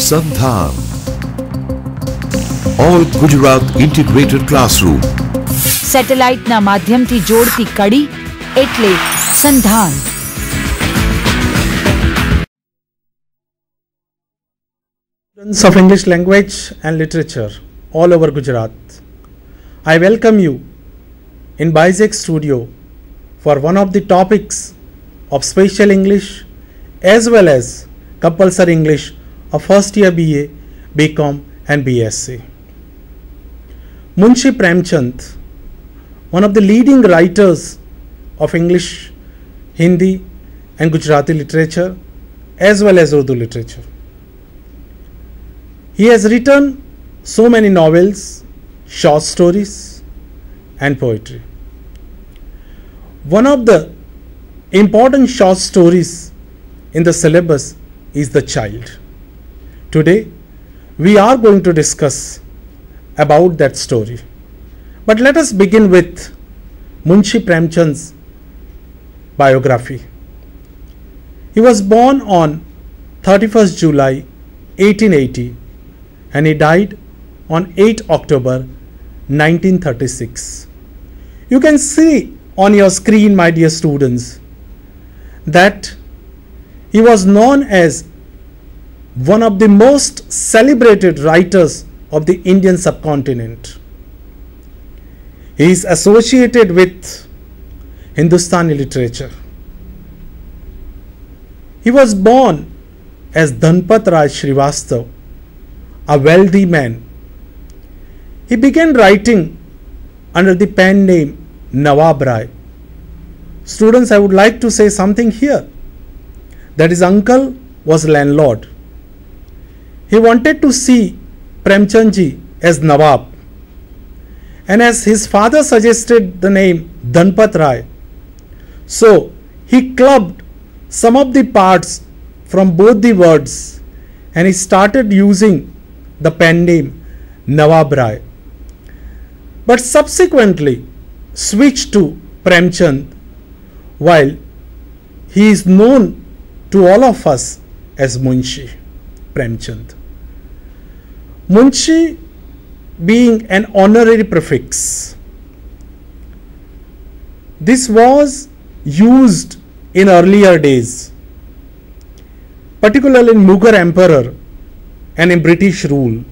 Sandhan. All Gujarat Integrated Classroom. Satellite na માધ્યમથી જોડતી કડી એટલે સંધાન. Students of English language and literature all over Gujarat, I welcome you in BISEC studio for one of the topics of special English as well as compulsory English of first year BA, BCom and BSc. Munshi Premchand, one of the leading writers of English, Hindi and Gujarati literature as well as Urdu literature. He has written so many novels, short stories and poetry. One of the important short stories in the syllabus is The Child. Today we are going to discuss about that story. But let us begin with Munshi Premchand's biography. He was born on 31st July 1880 and he died on 8 October 1936. You can see on your screen, my dear students, that he was known as one of the most celebrated writers of the Indian subcontinent. He is associated with Hindustani literature. He was born as Dhanpat Rai Srivastav, a wealthy man. He began writing under the pen name Nawab Rai. Students, I would like to say something here, that his uncle was landlord. He wanted to see Premchandji as Nawab, and as his father suggested the name Dhanpat Rai, so he clubbed some of the parts from both the words and he started using the pen name Nawab Rai, but subsequently switched to Premchand, while he is known to all of us as Munshi Premchand. Munshi being an honorary prefix. This was used in earlier days, particularly in Mughal Emperor and in British rule.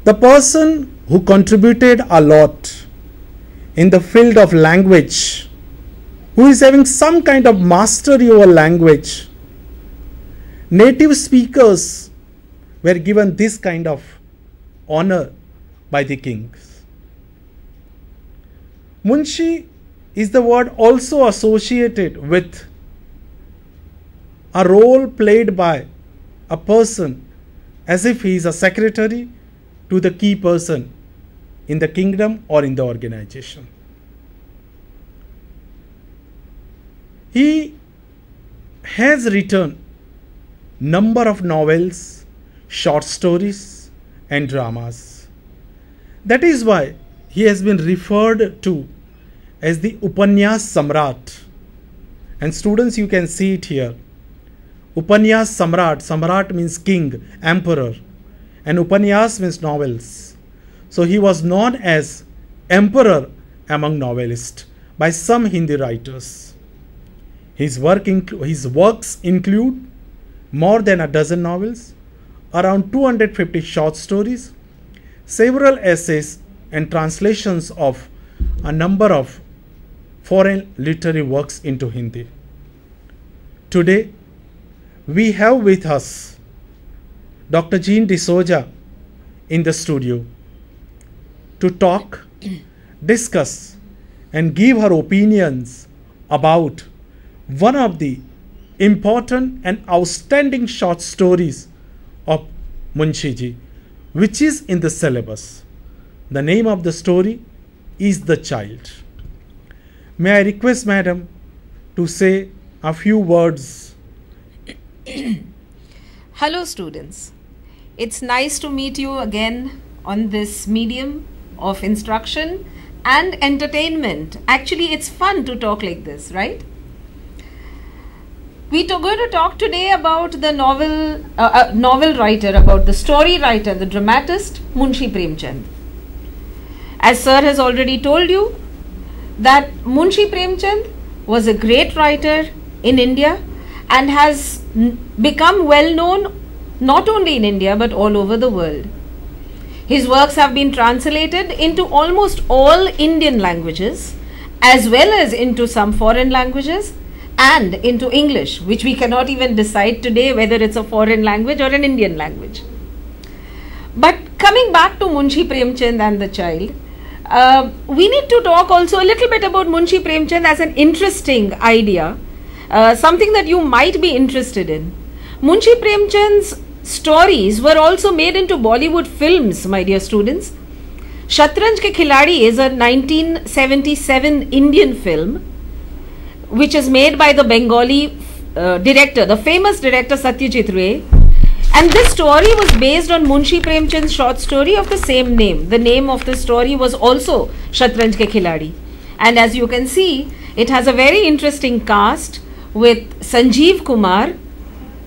The person who contributed a lot in the field of language, who is having some kind of mastery over language, native speakers were given this kind of honor by the kings. Munshi is the word also associated with a role played by a person as if he is a secretary to the key person in the kingdom or in the organization. He has written number of novels, short stories and dramas. That is why he has been referred to as the Upanyas Samrat. And students, you can see it here. Upanyas Samrat. Samrat means king, emperor, and Upanyas means novels. So he was known as emperor among novelists by some Hindi writers. His works include more than a dozen novels, around 250 short stories, several essays and translations of a number of foreign literary works into Hindi. Today, we have with us Dr. Jean D'Souza in the studio to talk, discuss and give her opinions about one of the important and outstanding short stories of Munshi Ji, which is in the syllabus. The name of the story is The Child. May I request Madam to say a few words. Hello students. It's nice to meet you again on this medium of instruction and entertainment. Actually, it's fun to talk like this, right? going to talk today about the novel writer, about the story writer, the dramatist Munshi Premchand. As sir has already told you, that Munshi Premchand was a great writer in India and has become well known not only in India but all over the world. His works have been translated into almost all Indian languages as well as into some foreign languages and into English, which we cannot even decide today whether it's a foreign language or an Indian language. But coming back to Munshi Premchand and the child, we need to talk also a little bit about Munshi Premchand as an interesting idea, something that you might be interested in. Munshi Premchand's stories were also made into Bollywood films, my dear students. Shatranj Ke Khiladi is a 1977 Indian film which is made by the Bengali director, the famous director Satyajit Ray. And this story was based on Munshi Premchand's short story of the same name. The name of the story was also Shatranj Ke Khiladi. And as you can see, it has a very interesting cast with Sanjeev Kumar.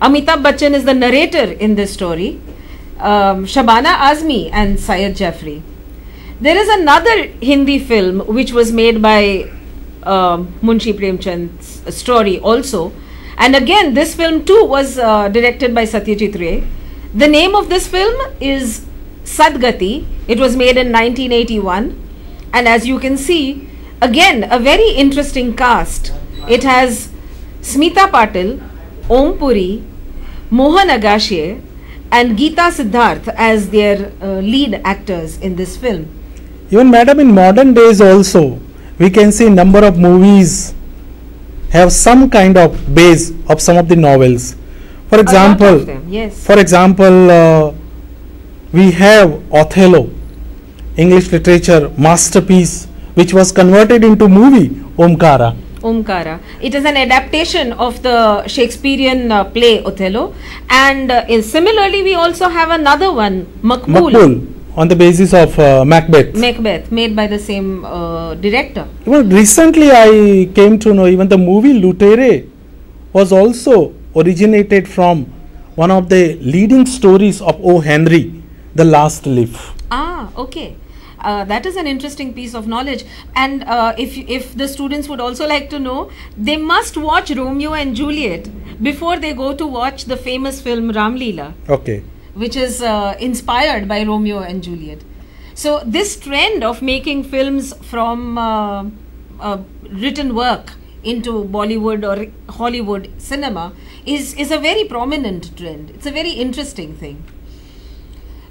Amitabh Bachchan is the narrator in this story. Shabana Azmi and Syed Jafri. There is another Hindi film which was made by Munshi Premchand's story also. And again, this film too was directed by Satyajit Ray. The name of this film is Sadgati. It was made in 1981. And as you can see, again, a very interesting cast. It has Smita Patil, Om Puri, Mohan Agashe and Geeta Siddharth as their lead actors in this film. Even madam, in modern days also, we can see number of movies have some kind of base of some of the novels. For example, yes. For example, we have Othello, English literature masterpiece, which was converted into movie Omkara. Omkara. It is an adaptation of the Shakespearean play Othello, and similarly we also have another one, Makbul, on the basis of Macbeth. Macbeth, made by the same director. Even recently I came to know even the movie Lutere was also originated from one of the leading stories of O. Henry, The Last Leaf. Ah, okay. That is an interesting piece of knowledge, and if the students would also like to know, they must watch Romeo and Juliet before they go to watch the famous film Ram Leela, okay, which is inspired by Romeo and Juliet. So this trend of making films from written work into Bollywood or Hollywood cinema is a very prominent trend. It's a very interesting thing.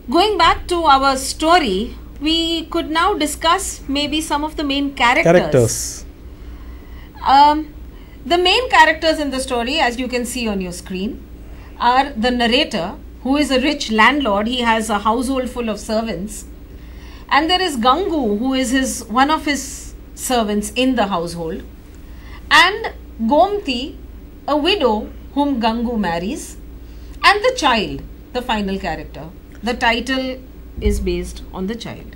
Going back to our story, we could now discuss maybe some of the main characters. The main characters in the story, as you can see on your screen, are the narrator, who is a rich landlord. He has a household full of servants. And there is Gangu, who is one of his servants in the household. And Gomti, a widow whom Gangu marries. And the child, the final character. The title is based on the child.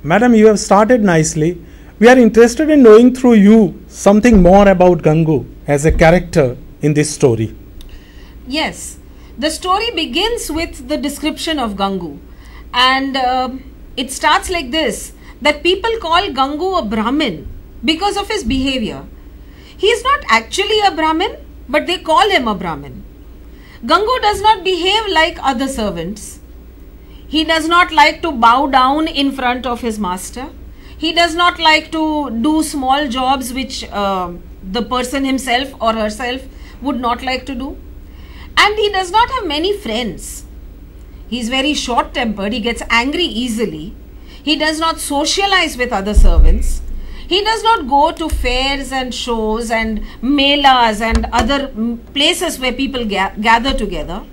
Madam, you have started nicely. We are interested in knowing through you something more about Gangu as a character in this story. Yes, the story begins with the description of Gangu, and it starts like this, that people call Gangu a Brahmin because of his behavior. He is not actually a Brahmin, but they call him a Brahmin. Gangu does not behave like other servants. He does not like to bow down in front of his master. He does not like to do small jobs which the person himself or herself would not like to do. And he does not have many friends. He is very short-tempered. He gets angry easily. He does not socialize with other servants. He does not go to fairs and shows and melas and other places where people gather together.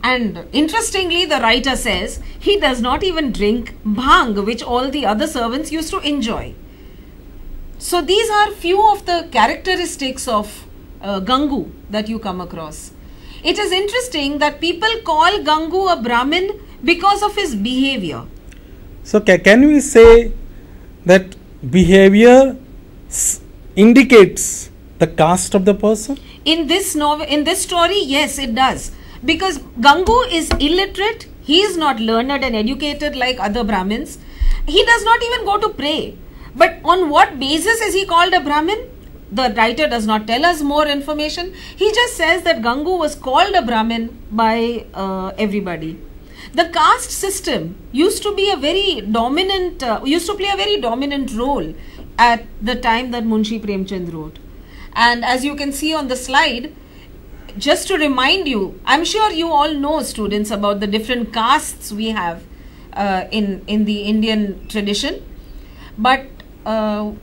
And interestingly, the writer says he does not even drink bhang, which all the other servants used to enjoy. So these are few of the characteristics of Gangu that you come across. It is interesting that people call Gangu a Brahmin because of his behavior. So can we say that behavior indicates the caste of the person? In this novel, in this story, yes, it does. Because Gangu is illiterate, he is not learned and educated like other Brahmins. He does not even go to pray. But on what basis is he called a Brahmin? The writer does not tell us more information. He just says that Gangu was called a Brahmin by everybody. The caste system used to be a very dominant, used to play a very dominant role at the time that Munshi Premchand wrote. And as you can see on the slide, just to remind you, I'm sure you all know, students, about the different castes we have in the Indian tradition. But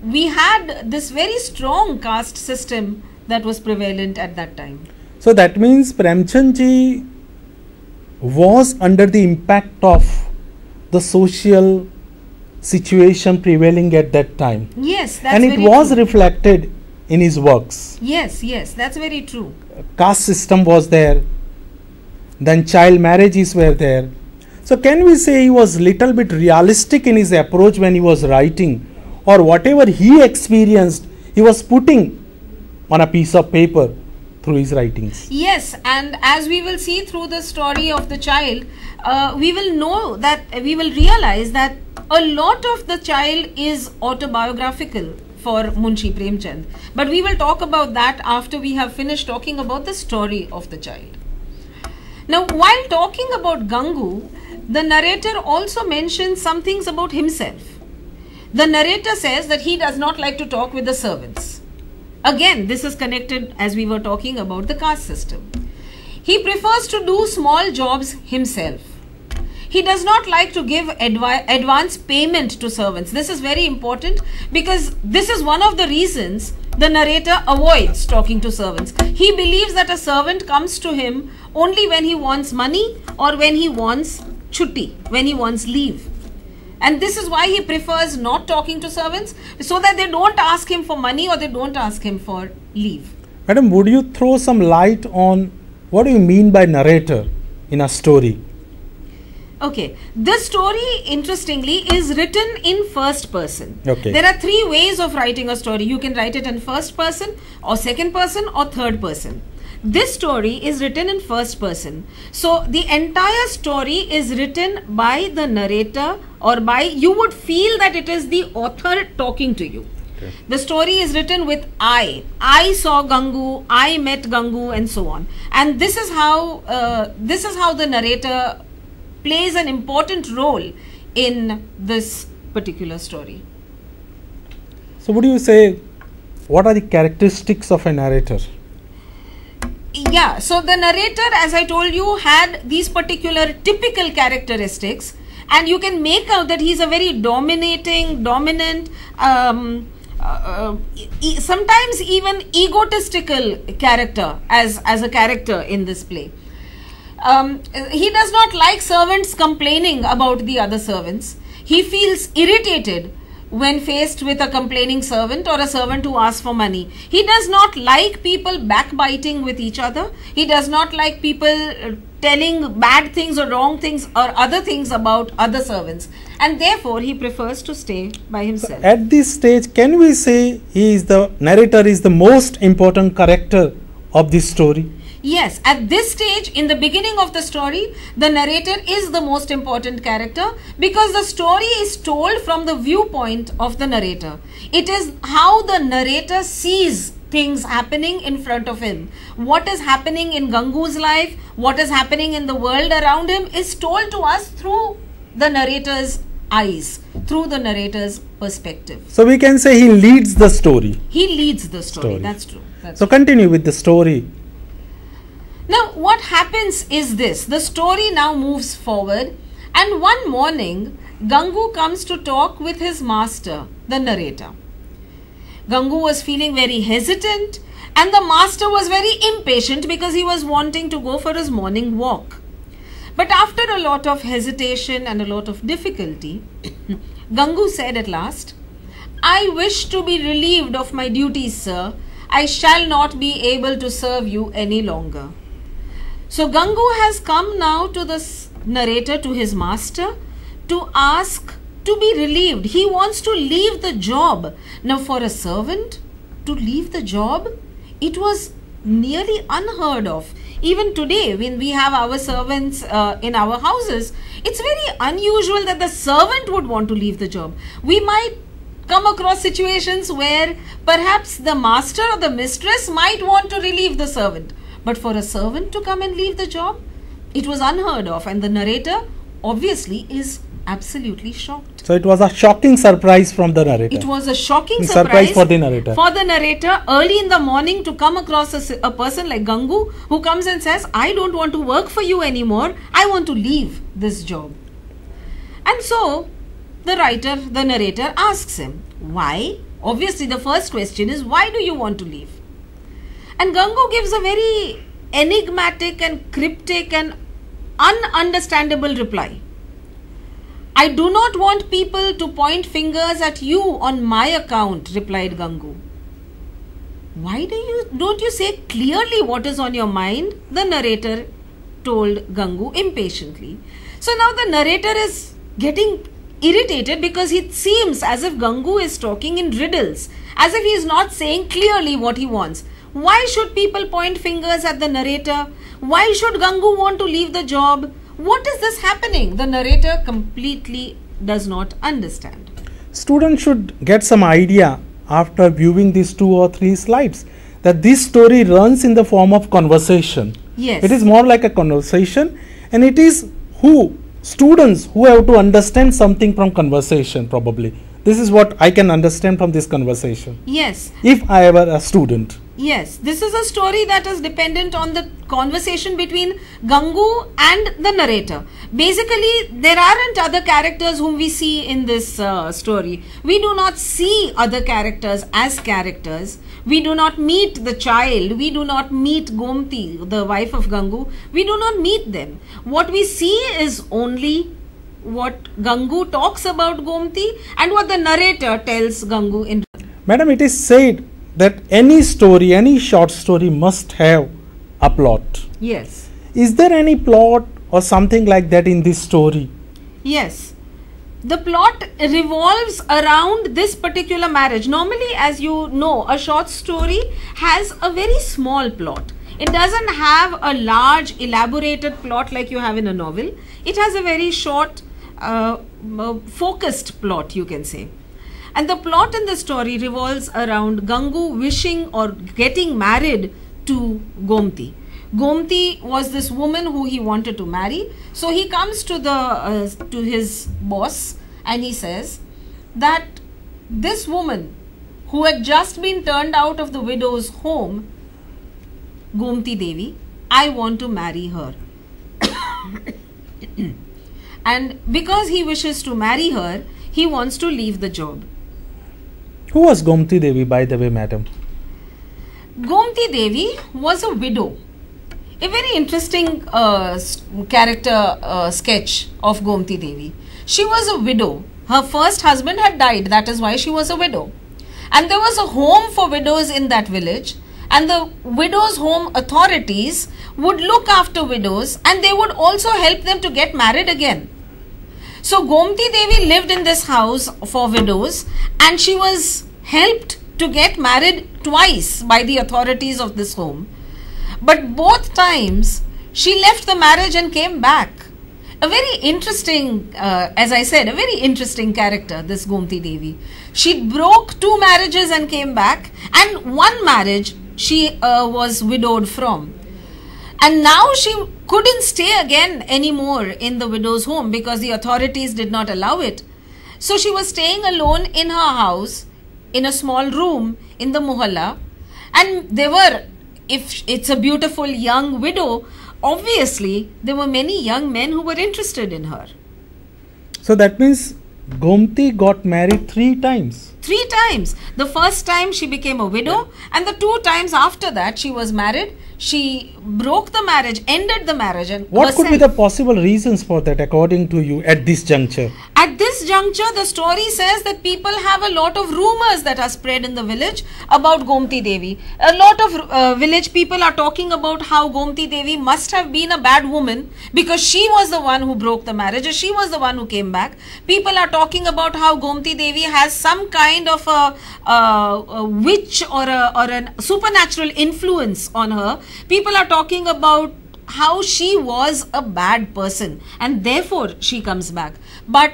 we had this very strong caste system that was prevalent at that time. So that means Premchand ji was under the impact of the social situation prevailing at that time. Yes, that's and it very was true. reflected in his works. Yes, yes, that's very true. Caste system was there, then child marriages were there. So can we say he was little bit realistic in his approach when he was writing, or whatever he experienced he was putting on a piece of paper through his writings? Yes, and as we will see through the story of the child, we will know that, we will realize that a lot of the child is autobiographical for Munshi Premchand. But we will talk about that after we have finished talking about the story of the child. Now, while talking about Gangu, the narrator also mentions some things about himself. The narrator says that he does not like to talk with the servants. Again, this is connected as we were talking about the caste system. He prefers to do small jobs himself. He does not like to give advance payment to servants. This is very important because this is one of the reasons the narrator avoids talking to servants. He believes that a servant comes to him only when he wants money or when he wants chutti, when he wants leave. And this is why he prefers not talking to servants, so that they don't ask him for money or they don't ask him for leave. Madam, would you throw some light on what do you mean by narrator in a story? Okay, this story, interestingly, is written in first person. Okay. There are three ways of writing a story. You can write it in first person or second person or third person. This story is written in first person. So the entire story is written by the narrator, or by, you would feel that it is the author talking to you. Okay. The story is written with I saw Gangu, I met Gangu, and so on. And this is how the narrator plays an important role in this particular story. So would you say, what are the characteristics of a narrator? Yeah, so the narrator, as I told you, had these particular typical characteristics, and you can make out that he's a very dominant, sometimes even egotistical character as a character in this play. He does not like servants complaining about the other servants. He feels irritated when faced with a complaining servant or a servant who asks for money. He does not like people backbiting with each other. He does not like people telling bad things or wrong things or other things about other servants. And therefore, he prefers to stay by himself. At this stage, can we say the narrator is the most important character of this story? Yes, at this stage, in the beginning of the story, the narrator is the most important character because the story is told from the viewpoint of the narrator. It is how the narrator sees things happening in front of him. What is happening in Gangu's life, what is happening in the world around him is told to us through the narrator's eyes, through the narrator's perspective. So we can say he leads the story. He leads the story. That's true. So continue with the story. Now, what happens is this. The story now moves forward, and one morning, Gangu comes to talk with his master, the narrator. Gangu was feeling very hesitant, and the master was very impatient because he was wanting to go for his morning walk. But after a lot of hesitation and a lot of difficulty, Gangu said at last, "I wish to be relieved of my duties, sir. I shall not be able to serve you any longer." So Gangu has come now to the narrator, to his master, to ask to be relieved. He wants to leave the job. Now for a servant to leave the job, It was nearly unheard of. Even today, when we have our servants in our houses, it's very unusual that the servant would want to leave the job. We might come across situations where perhaps the master or the mistress might want to relieve the servant. But for a servant to come and leave the job, it was unheard of. And the narrator obviously is absolutely shocked. So it was a shocking surprise from the narrator. It was a shocking surprise for the narrator. For the narrator, early in the morning, to come across a person like Gangu who comes and says, I don't want to work for you anymore. I want to leave this job. And so the narrator asks him, why? Obviously, the first question is, why do you want to leave? And Gangu gives a very enigmatic and cryptic and ununderstandable reply. I do not want people to point fingers at you on my account, replied Gangu. Why don't you say clearly what is on your mind? The narrator told Gangu impatiently. So now the narrator is getting irritated because it seems as if Gangu is talking in riddles, as if he is not saying clearly what he wants. Why should people point fingers at the narrator? Why should Gangu want to leave the job? What is this happening? The narrator completely does not understand. Students should get some idea after viewing these 2 or 3 slides that this story runs in the form of conversation. Yes. It is more like a conversation, and it is students who have to understand something from conversation probably. This is what I can understand from this conversation. Yes. If I were a student. Yes, this is a story that is dependent on the conversation between Gangu and the narrator. Basically, there aren't other characters whom we see in this story. We do not see other characters as characters. We do not meet the child. We do not meet Gomti, the wife of Gangu. We do not meet them. What we see is only what Gangu talks about Gomti and what the narrator tells Gangu in. Madam, it is said that any story, any short story must have a plot. Yes. Is there any plot or something like that in this story? Yes. The plot revolves around this particular marriage. Normally, as you know, a short story has a very small plot. It doesn't have a large elaborated plot like you have in a novel. It has a very short focused plot, you can say. And the plot in the story revolves around Gangu wishing or getting married to Gomti. Gomti was this woman who he wanted to marry. So he comes to his boss and he says that this woman who had just been turned out of the widow's home, Gomti Devi, I want to marry her. And because he wishes to marry her, he wants to leave the job. Who was Gomti Devi, by the way, madam? Gomti Devi was a widow. A very interesting character sketch of Gomti Devi. She was a widow. Her first husband had died. That is why she was a widow. And there was a home for widows in that village. And the widows' home authorities would look after widows and they would also help them to get married again. So Gomti Devi lived in this house for widows and she was helped to get married twice by the authorities of this home. But both times she left the marriage and came back. A very interesting, as I said, a very interesting character, this Gomti Devi. She broke 2 marriages and came back, and 1 marriage she was widowed from. And now she couldn't stay again anymore in the widow's home because the authorities did not allow it. So she was staying alone in her house in a small room in the mohalla. And there were, if it's a beautiful young widow, obviously there were many young men who were interested in her. So that means Gomti got married 3 times. 3 times. The first time she became a widow, and the 2 times after that she was married. She broke the marriage, ended the marriage. And what could be the possible reasons for that according to you at this juncture? At this juncture, the story says that people have a lot of rumors that are spread in the village about Gomti Devi. A lot of village people are talking about how Gomti Devi must have been a bad woman because she was the one who broke the marriage, or she was the one who came back. People are talking about how Gomti Devi has some kind kind of a witch or a supernatural influence on her. People are talking about how she was a bad person and therefore she comes back. But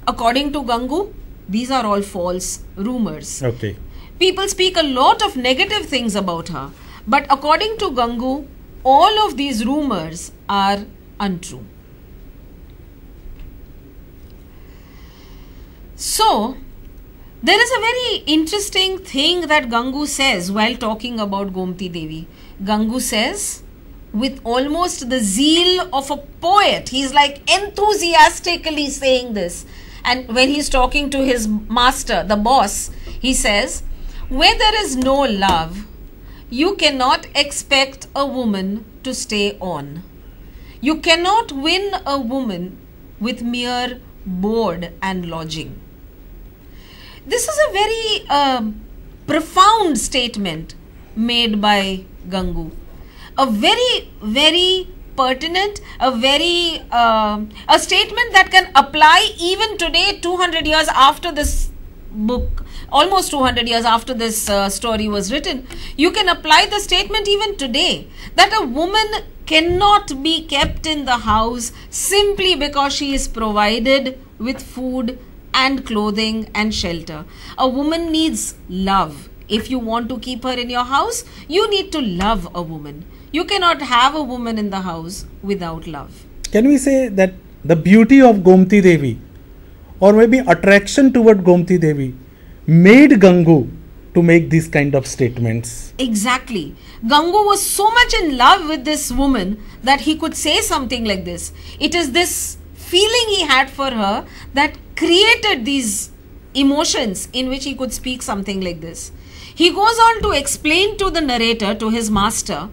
according to Gangu, these are all false rumors. Okay. People speak a lot of negative things about her, but according to Gangu, all of these rumors are untrue. So, there is a very interesting thing that Gangu says while talking about Gomti Devi. Gangu says, with almost the zeal of a poet, he's like enthusiastically saying this. And when he's talking to his master, the boss, he says, where there is no love, you cannot expect a woman to stay on. You cannot win a woman with mere board and lodging. This is a very profound statement made by Gangu. A very, very pertinent, a statement that can apply even today, 200 years after this book, almost 200 years after this story was written. You can apply the statement even today that a woman cannot be kept in the house simply because she is provided with food and clothing and shelter. A woman needs love. If you want to keep her in your house, you need to love a woman. You cannot have a woman in the house without love. Can we say that the beauty of Gomti Devi, or maybe attraction toward Gomti Devi, made Gangu to make these kind of statements? Exactly. Gangu was so much in love with this woman that he could say something like this. It is this feeling he had for her that created these emotions in which he could speak something like this. He goes on to explain to the narrator, to his master,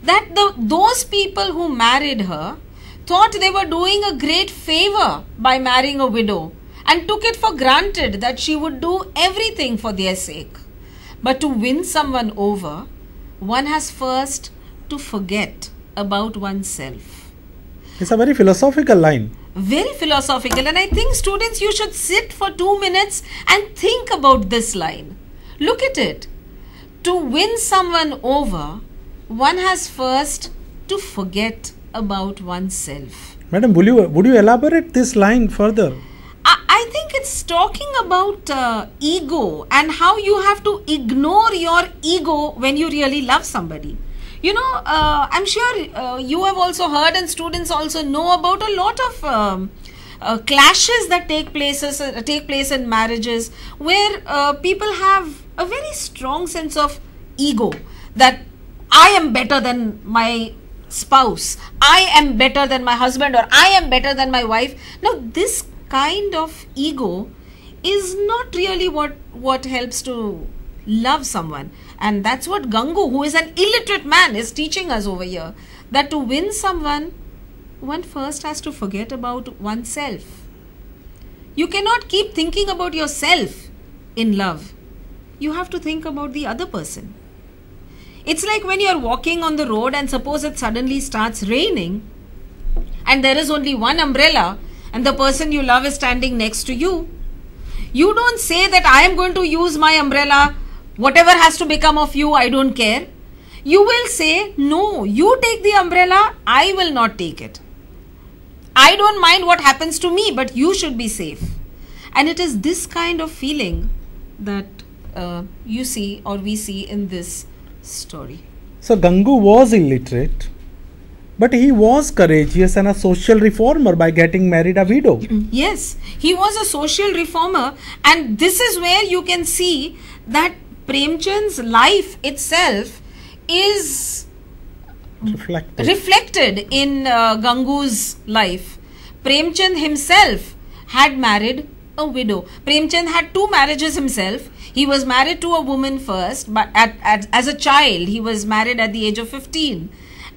that those people who married her thought they were doing a great favor by marrying a widow and took it for granted that she would do everything for their sake. But to win someone over, one has first to forget about oneself. It's a very philosophical line. Very philosophical, and I think students, you should sit for 2 minutes and think about this line. Look at it. To win someone over, one has first to forget about oneself. Madam, would you elaborate this line further? I think it's talking about ego and how you have to ignore your ego when you really love somebody. You know, I'm sure you have also heard, and students also know about a lot of clashes that take place in marriages, where people have a very strong sense of ego, that I am better than my spouse, I am better than my husband, or I am better than my wife. Now, this kind of ego is not really what helps to love someone. And that's what Gangu, who is an illiterate man, is teaching us over here. That to win someone, one first has to forget about oneself. You cannot keep thinking about yourself in love. You have to think about the other person. It's like when you're walking on the road and suppose it suddenly starts raining and there is only one umbrella and the person you love is standing next to you. You don't say that I am going to use my umbrella. Whatever has to become of you, I don't care. You will say, no, you take the umbrella, I will not take it. I don't mind what happens to me, but you should be safe. And it is this kind of feeling that you see, or we see in this story. So Gangu was illiterate, but he was courageous and a social reformer by getting married a widow. Yes, he was a social reformer, and this is where you can see that Premchand's life itself is reflected in Gangu's life. Premchand himself had married a widow. Premchand had 2 marriages himself. He was married to a woman first, but as a child, he was married at the age of 15.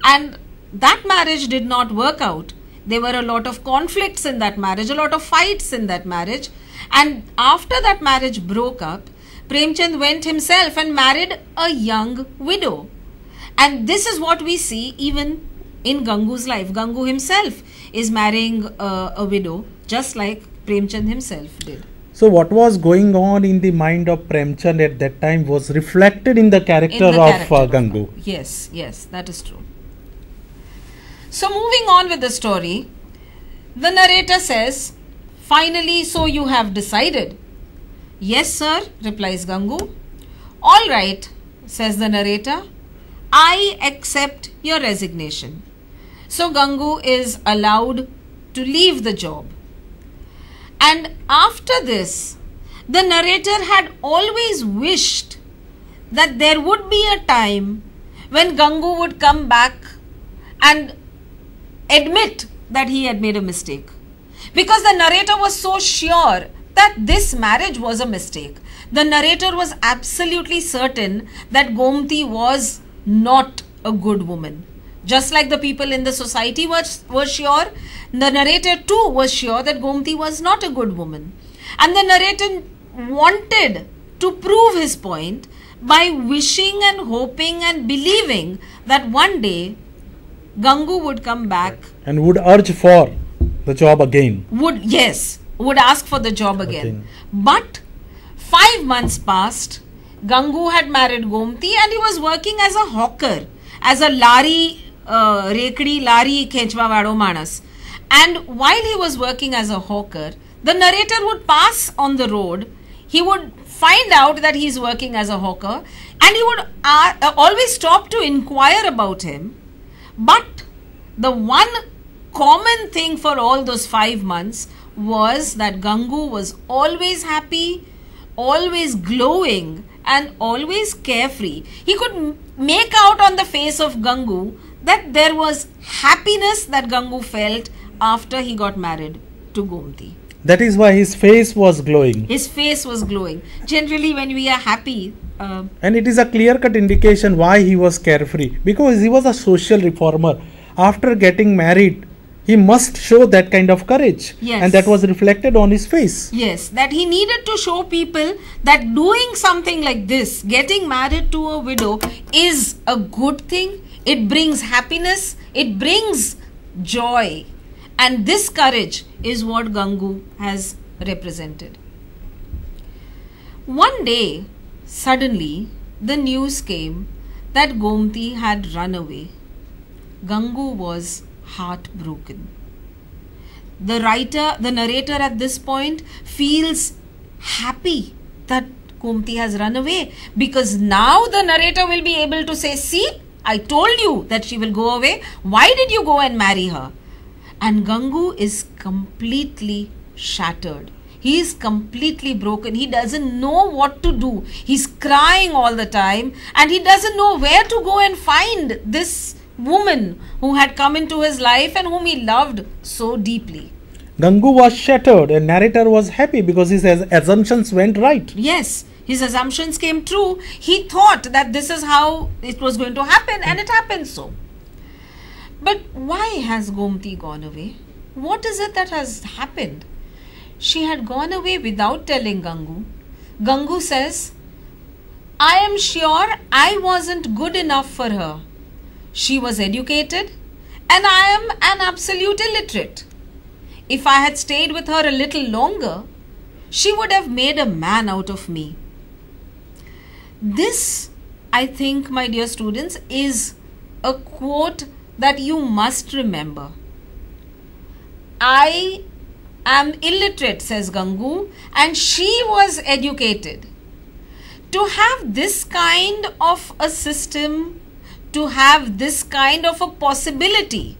And that marriage did not work out. There were a lot of conflicts in that marriage, a lot of fights in that marriage. And after that marriage broke up, Premchand went himself and married a young widow. And this is what we see even in Gangu's life. Gangu himself is marrying a widow, just like Premchand himself did. So what was going on in the mind of Premchand at that time was reflected in the character In the of character of Gangu. Yes, yes, that is true. So moving on with the story, the narrator says, finally, so you have decided? Yes, sir, replies Gangu. All right, says the narrator. I accept your resignation. So Gangu is allowed to leave the job. And after this, the narrator had always wished that there would be a time when Gangu would come back and admit that he had made a mistake. Because the narrator was so sure that this marriage was a mistake. The narrator was absolutely certain that Gomti was not a good woman. Just like the people in the society were sure, the narrator too was sure that Gomti was not a good woman. And the narrator wanted to prove his point by wishing and hoping and believing that one day Gangu would come back And would urge for the job again. Would ask for the job again. But 5 months passed. Gangu had married Gomti and he was working as a hawker, as a rekdi lari khechwa vado manas. And while he was working as a hawker, the narrator would pass on the road. He would find out that he is working as a hawker and he would always stop to inquire about him. But the one common thing for all those 5 months was that Gangu was always happy, always glowing and always carefree. He could make out on the face of Gangu that there was happiness that Gangu felt after he got married to Gomti. That is why his face was glowing. His face was glowing. Generally when we are happy, and it is a clear-cut indication why he was carefree. Because he was a social reformer. After getting married, he must show that kind of courage. Yes. And that was reflected on his face. Yes, that he needed to show people that doing something like this, getting married to a widow, is a good thing. It brings happiness. It brings joy. And this courage is what Gangu has represented. One day, suddenly, the news came that Gomti had run away. Gangu was heartbroken. The narrator at this point feels happy that Gomti has run away, because now the narrator will be able to say, see, I told you that she will go away. Why did you go and marry her? And Gangu is completely shattered. He is completely broken. He doesn't know what to do. He's crying all the time and he doesn't know where to go and find this woman who had come into his life and whom he loved so deeply. Gangu was shattered and narrator was happy because his assumptions went right. Yes, his assumptions came true. He thought that this is how it was going to happen and it happened so. But why has Gomti gone away? What is it that has happened? She had gone away without telling Gangu. Gangu says, I am sure I wasn't good enough for her. She was educated and I am an absolute illiterate. If I had stayed with her a little longer, she would have made a man out of me. This, I think, my dear students, is a quote that you must remember. I am illiterate, says Gangu, and she was educated. To have this kind of a system, to have this kind of a possibility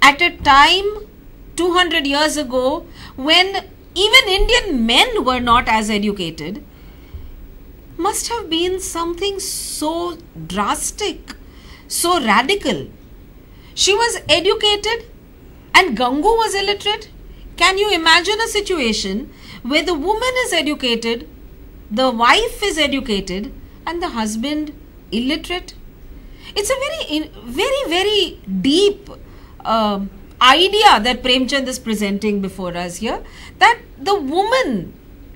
at a time 200 years ago when even Indian men were not as educated, must have been something so drastic, so radical. She was educated and Gangu was illiterate. Can you imagine a situation where the woman is educated, the wife is educated and the husband illiterate? It's a very deep idea that Premchand is presenting before us here, that the woman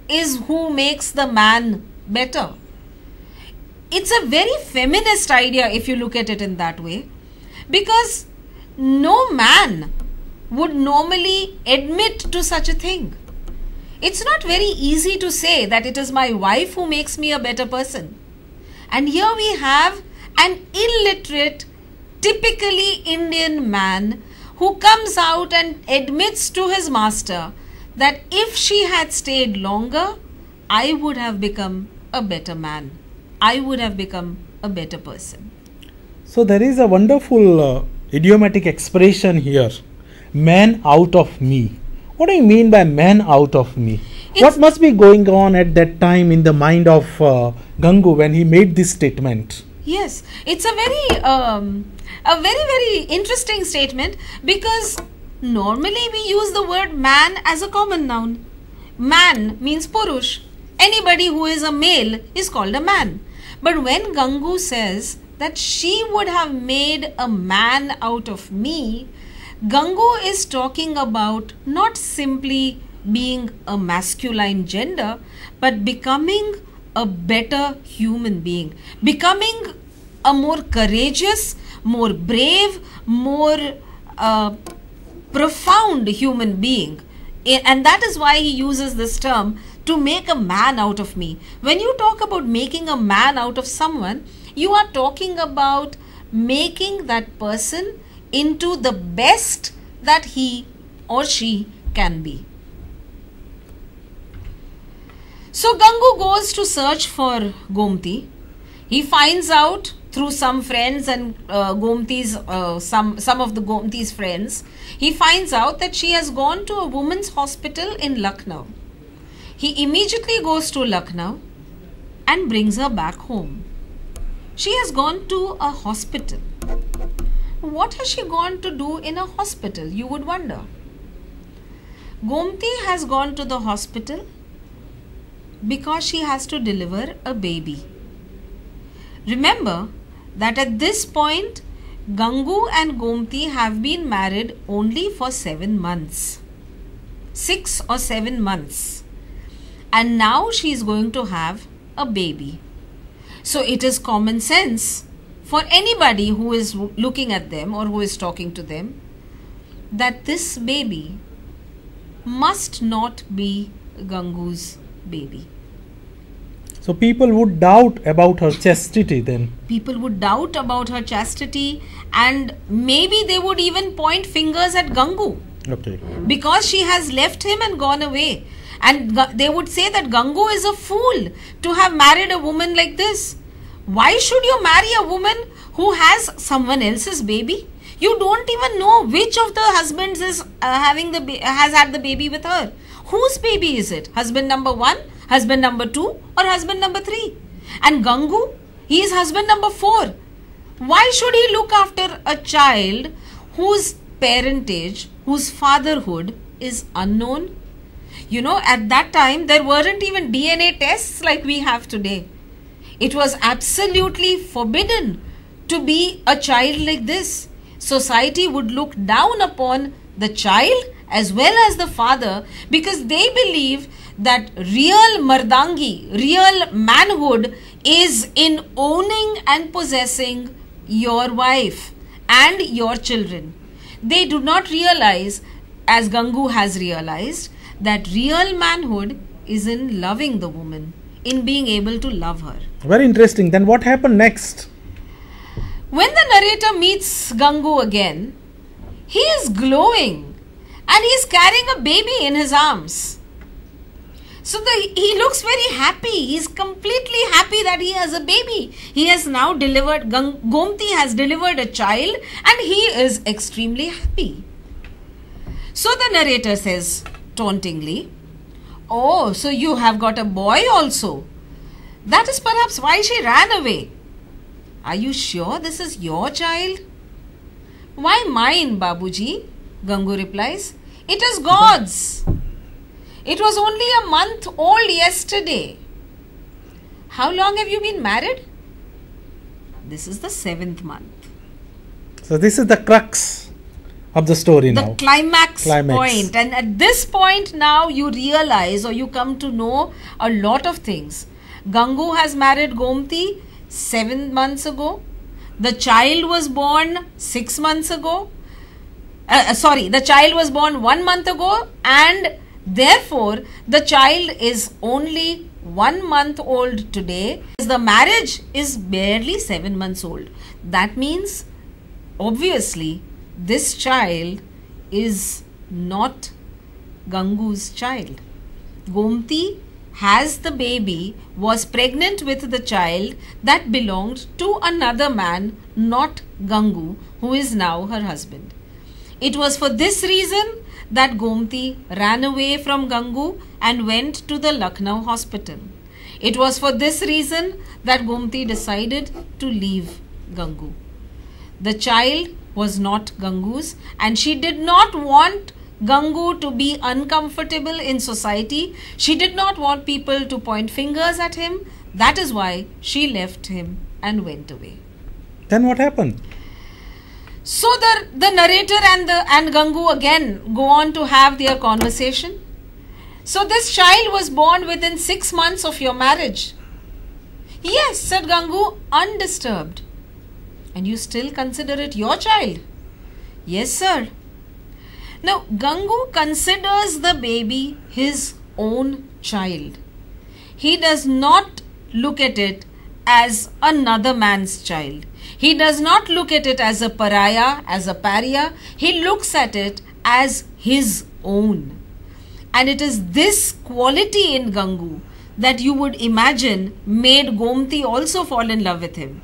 is who makes the man better. It's a very feminist idea if you look at it in that way, because no man would normally admit to such a thing. It's not very easy to say that it is my wife who makes me a better person. And here we have an illiterate, typically Indian man who comes out and admits to his master that if she had stayed longer, I would have become a better man. I would have become a better person. So there is a wonderful idiomatic expression here, man out of me. What do you mean by man out of me? What must be going on at that time in the mind of Gangu when he made this statement? Yes, it's a very interesting statement, because normally we use the word man as a common noun. Man means Purush. Anybody who is a male is called a man. But when Gangu says that she would have made a man out of me, Gangu is talking about not simply being a masculine gender, but becoming a better human being, becoming a more courageous, more brave, more profound human being. And that is why he uses this term, to make a man out of me. When you talk about making a man out of someone, you are talking about making that person into the best that he or she can be. So Gangu goes to search for Gomti. He finds out through some friends and Gomti's, some of the Gomti's friends, he finds out that she has gone to a women's hospital in Lucknow. He immediately goes to Lucknow and brings her back home. She has gone to a hospital. What has she gone to do in a hospital, you would wonder? Gomti has gone to the hospital because she has to deliver a baby. Remember that at this point, Gangu and Gomti have been married only for 7 months. 6 or 7 months. And now she is going to have a baby. So it is common sense for anybody who is looking at them or who is talking to them that this baby must not be Gangu's baby. So people would doubt about her chastity then. People would doubt about her chastity, and maybe they would even point fingers at Gangu. Okay. Because she has left him and gone away. And they would say that Gangu is a fool to have married a woman like this. Why should you marry a woman who has someone else's baby? You don't even know which of the husbands is has had the baby with her. Whose baby is it? Husband number 1, husband number 2, or husband number 3? And Gangu, he is husband number 4. Why should he look after a child whose parentage, whose fatherhood is unknown? You know, at that time, there weren't even DNA tests like we have today. It was absolutely forbidden to be a child like this. Society would look down upon the child as well as the father, because they believe that real mardangi, real manhood is in owning and possessing your wife and your children. They do not realize, as Gangu has realized, that real manhood is in loving the woman, in being able to love her. Very interesting. Then what happened next? When the narrator meets Gangu again, he is glowing and he is carrying a baby in his arms. So he looks very happy. He is completely happy that he has a baby. He has now delivered, Gomti has delivered a child, and he is extremely happy. So the narrator says tauntingly, "Oh, so you have got a boy also. That is perhaps why she ran away. Are you sure this is your child?" "Why mine, Babuji?" Gangu replies. "It is God's. It was only a month old yesterday." "How long have you been married?" "This is the 7th month." So this is the crux of the story now. The climax point. And at this point now you realize, or you come to know a lot of things. Gangu has married Gomti 7 months ago. The child was born 6 months ago. The child was born 1 month ago, and Therefore, the child is only 1 month old today. The marriage is barely 7 months old. That means, obviously, this child is not Gangu's child. Gomti has the baby, was pregnant with the child that belonged to another man, not Gangu, who is now her husband. It was for this reason that Gomti ran away from Gangu and went to the Lucknow hospital. It was for this reason that Gomti decided to leave Gangu. The child was not Gangu's, and she did not want Gangu to be uncomfortable in society. She did not want people to point fingers at him. That is why she left him and went away. Then what happened? So the narrator and Gangu again go on to have their conversation. So this child was born within 6 months of your marriage. Yes, said Gangu, undisturbed. And you still consider it your child? Yes, sir. Now, Gangu considers the baby his own child. He does not look at it as another man's child. He does not look at it as a pariah, as a pariah. He looks at it as his own. And it is this quality in Gangu that you would imagine made Gomti also fall in love with him.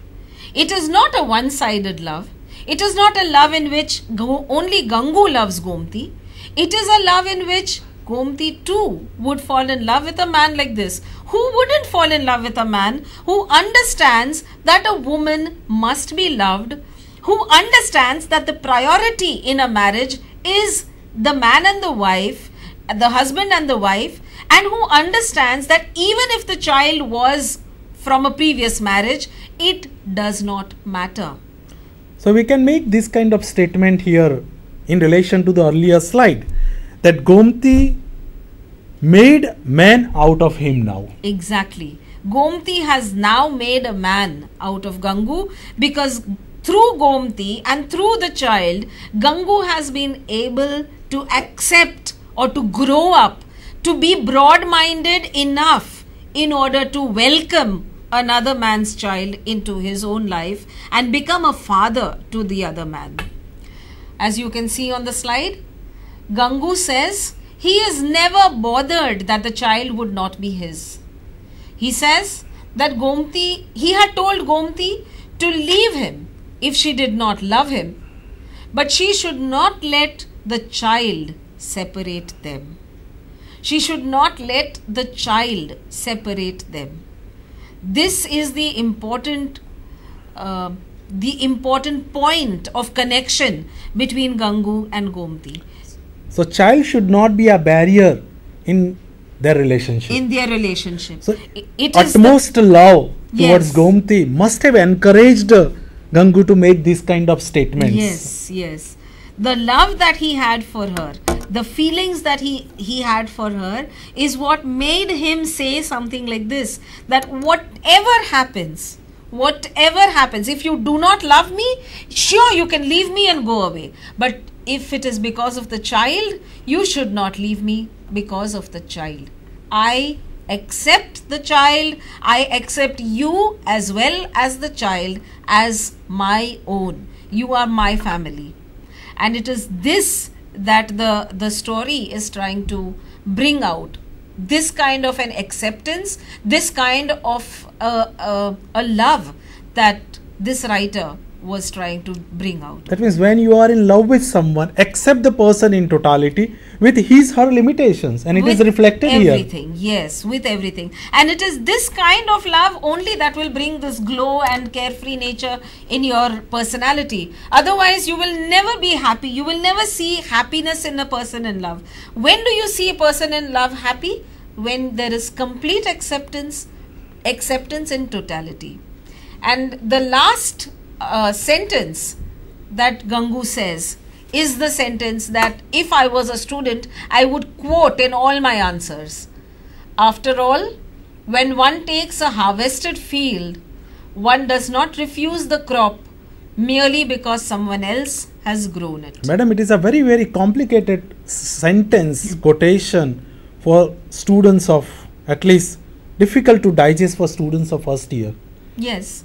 It is not a one-sided love. It is not a love in which only Gangu loves Gomti. It is a love in which Gomti too would fall in love with a man like this. Who wouldn't fall in love with a man who understands that a woman must be loved, who understands that the priority in a marriage is the man and the wife, the husband and the wife, and who understands that even if the child was from a previous marriage, it does not matter. So we can make this kind of statement here in relation to the earlier slide, that Gomti made man out of him now. Exactly. Gomti has now made a man out of Gangu, because through Gomti and through the child, Gangu has been able to accept or to grow up, to be broad-minded enough in order to welcome another man's child into his own life and become a father to the other man. As you can see on the slide, Gangu says he is never bothered that the child would not be his. He says that he had told Gomti to leave him if she did not love him, but she should not let the child separate them. She should not let the child separate them. This is the important point of connection between Gangu and Gomti. So child should not be a barrier in their relationship. In their relationship. So it utmost love Yes. towards Gomti must have encouraged Gangu to make these kind of statements. Yes, yes. The love that he had for her, the feelings that he had for her is what made him say something like this, that whatever happens, if you do not love me, sure, you can leave me and go away. But if it is because of the child, you should not leave me because of the child. I accept the child. I accept you as well as the child as my own. You are my family. And it is this that the story is trying to bring out. This kind of an acceptance, this kind of a love that this writer was trying to bring out. That means when you are in love with someone, accept the person in totality with her limitations, and it is reflected here. Everything, yes, with everything. And it is this kind of love only that will bring this glow and carefree nature in your personality. Otherwise, you will never be happy. You will never see happiness in a person in love. When do you see a person in love happy? When there is complete acceptance in totality. And the last sentence that Gangu says is the sentence that if I was a student, I would quote in all my answers. After all, when one takes a harvested field, one does not refuse the crop merely because someone else has grown it. Madam, it is a very, very complicated sentence, quotation for students of, at least difficult to digest for students of first year. Yes.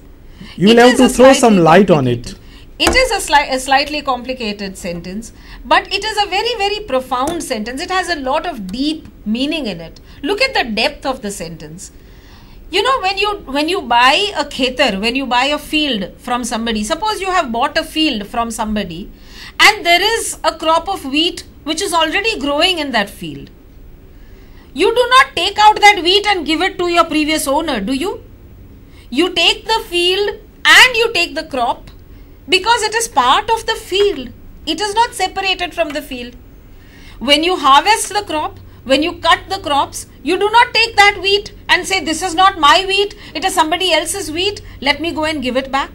You will It have is to a throw some slightly light on it. It is a slightly complicated sentence, but it is a very, very profound sentence. It has a lot of deep meaning in it. Look at the depth of the sentence. You know, when you buy a khetar, when you buy a field from somebody, suppose you have bought a field from somebody and there is a crop of wheat which is already growing in that field. You do not take out that wheat and give it to your previous owner, do you? You take the field and you take the crop because it is part of the field. It is not separated from the field. When you harvest the crop, when you cut the crops, you do not take that wheat and say, this is not my wheat, it is somebody else's wheat, let me go and give it back.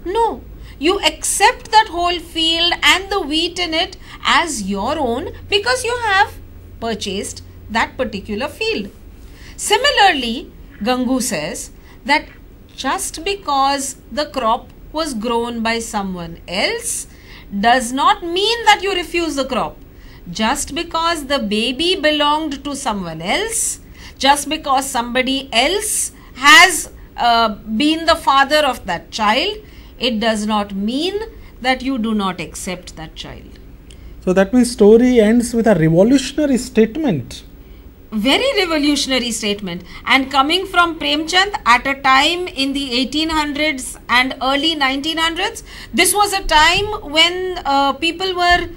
No, you accept that whole field and the wheat in it as your own because you have purchased that particular field. Similarly, Gangu says that just because the crop was grown by someone else does not mean that you refuse the crop. Just because the baby belonged to someone else, just because somebody else has been the father of that child, it does not mean that you do not accept that child. So that means story ends with a revolutionary statement. Very revolutionary statement, and coming from Premchand at a time in the 1800s and early 1900s. This was a time when people were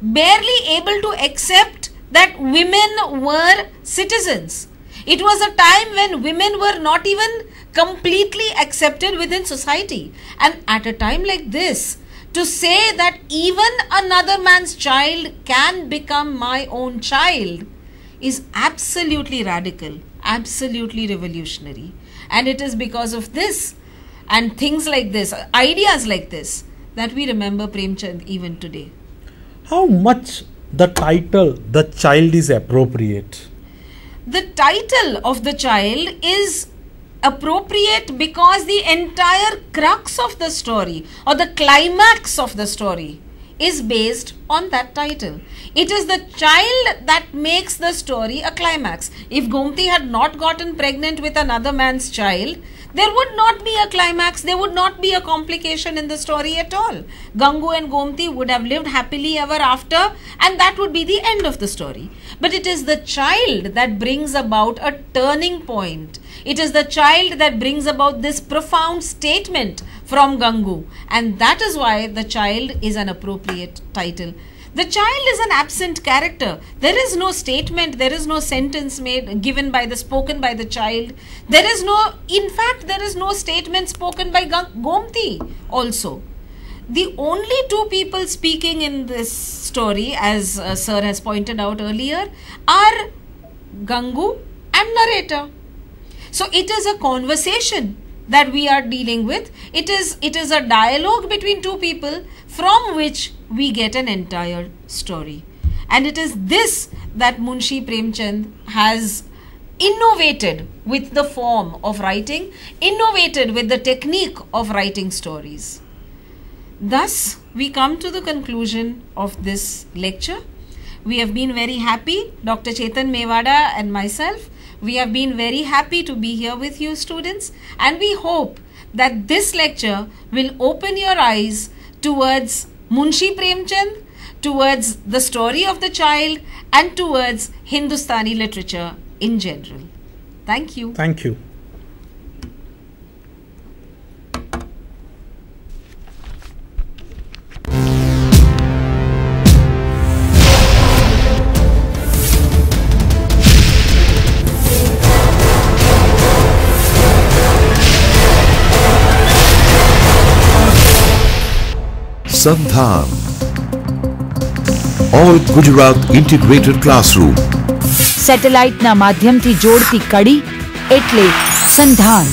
barely able to accept that women were citizens. It was a time when women were not even completely accepted within society, and at a time like this, to say that even another man's child can become my own child is absolutely radical, absolutely revolutionary. And it is because of this and things like this, ideas like this, that we remember Premchand even today. How much the title, the child, is appropriate? The title of the child is appropriate because the entire crux of the story or the climax of the story is based on that title. It is the child that makes the story a climax. If Gomti had not gotten pregnant with another man's child, there would not be a climax, there would not be a complication in the story at all. Gangu and Gomti would have lived happily ever after, and that would be the end of the story. But it is the child that brings about a turning point. It is the child that brings about this profound statement from Gangu, and that is why the child is an appropriate title. The child is an absent character. There is no statement, there is no sentence spoken by the child. There is no, in fact, there is no statement spoken by Gomti also. The only two people speaking in this story, as Sir has pointed out earlier, are Gangu and narrator. So it is a conversation that we are dealing with. It is a dialogue between two people from which we get an entire story. And it is this that Munshi Premchand has innovated with the form of writing, innovated with the technique of writing stories. Thus, we come to the conclusion of this lecture. We have been very happy, Dr. Chetan Mewada and myself. We have been very happy to be here with you, students, and we hope that this lecture will open your eyes towards Munshi Premchand, towards the story of the child, and towards Hindustani literature in general. Thank you. Thank you. Sandhan, All Gujarat Integrated Classroom. સેટેલાઇટના માધ્યમથી જોડતી કડી એટલે સંધાન.